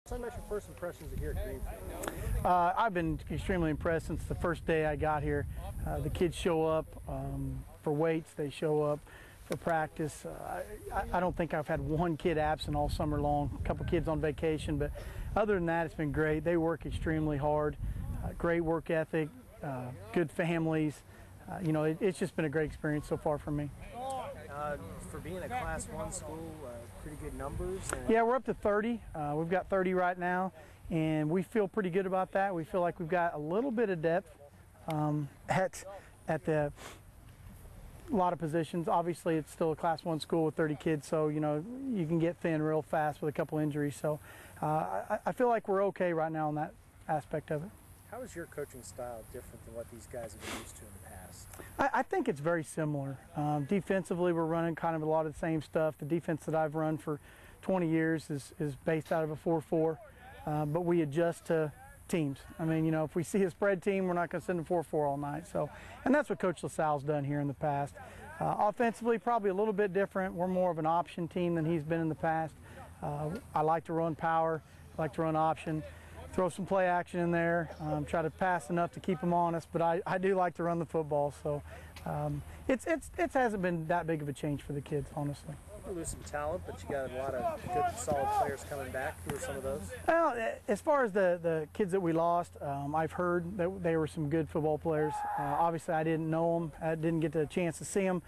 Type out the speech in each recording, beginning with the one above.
Tell me about your first impressions of here at Greenfield. I've been extremely impressed since the first day I got here. The kids show up for weights, they show up for practice. I don't think I've had one kid absent all summer long, a couple kids on vacation, but other than that, it's been great. They work extremely hard, great work ethic, good families. It's just been a great experience so far for me. For being a Class 1 school, pretty good numbers. Yeah, we're up to 30. We've got 30 right now, and we feel pretty good about that. We feel like we've got a little bit of depth at a lot of positions. Obviously, it's still a Class 1 school with 30 kids, so you can get thin real fast with a couple injuries. So I feel like we're okay right now on that aspect of it. How is your coaching style different than what these guys have been used to in the past? I think it's very similar. Defensively, we're running kind of a lot of the same stuff. The defense that I've run for 20 years is based out of a 4-4, but we adjust to teams. I mean, if we see a spread team, we're not going to send a 4-4 all night. And that's what Coach LaSalle's done here in the past. Offensively, probably a little bit different. We're more of an option team than he's been in the past. I like to run power, I like to run option. Throw some play action in there, try to pass enough to keep them honest, but I do like to run the football, so it hasn't been that big of a change for the kids, honestly. You lose some talent, but you got a lot of good, solid players coming back. Who are some of those? Well, as far as the kids that we lost, I've heard that they were some good football players. Obviously, I didn't know them. I didn't get the chance to see them.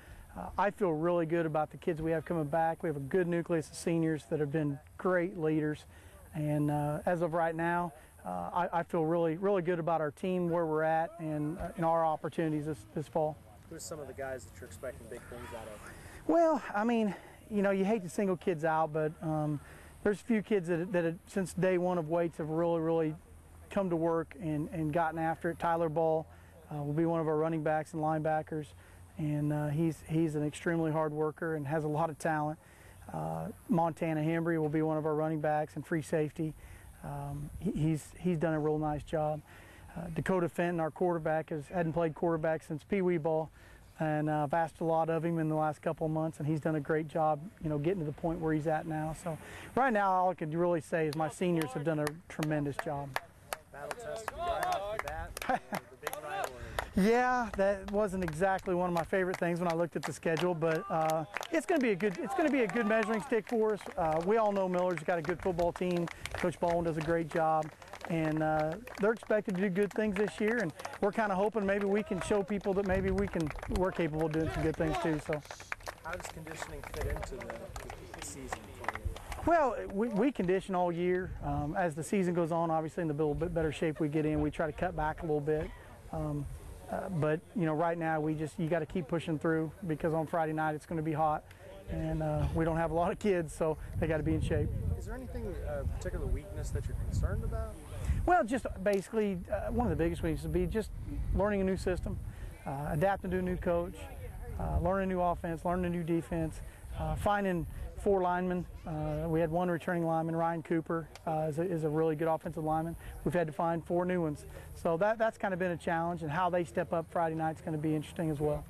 I feel really good about the kids we have coming back. We have a good nucleus of seniors that have been great leaders. And as of right now, I feel really good about our team, where we're at, and our opportunities this fall. Who are some of the guys that you're expecting big things out of? Well, I mean, you hate to single kids out, but there's a few kids that since day one of weights have really come to work and gotten after it. Tyler Ball will be one of our running backs and linebackers, and he's an extremely hard worker and has a lot of talent. Montana Hembry will be one of our running backs and free safety. He's done a real nice job. Dakota Fenton, our quarterback, hadn't played quarterback since Pee Wee ball, and I've asked a lot of him in the last couple of months, and he's done a great job, getting to the point where he's at now. So right now, all I can really say is my seniors have done a tremendous job. Battle tested right off the bat, the big rivalry. Yeah, that wasn't exactly one of my favorite things when I looked at the schedule, but it's going to be a good measuring stick for us. We all know Miller's got a good football team. Coach Baldwin does a great job, and they're expected to do good things this year. And we're kind of hoping maybe we can show people that maybe we're capable of doing some good things too. So, how does conditioning fit into the season for you? Well, we condition all year. As the season goes on, obviously in the little bit better shape we get in, we try to cut back a little bit. But right now you got to keep pushing through, because on Friday night it's going to be hot, and we don't have a lot of kids, so they got to be in shape. Is there anything particular weakness that you're concerned about? Well, just basically one of the biggest weaknesses would be just learning a new system, adapting to a new coach, learning a new offense, learning a new defense, finding 4 linemen. We had 1 returning lineman, Ryan Cooper, is a really good offensive lineman. We've had to find 4 new ones. So that's kind of been a challenge, and how they step up Friday night is going to be interesting as well.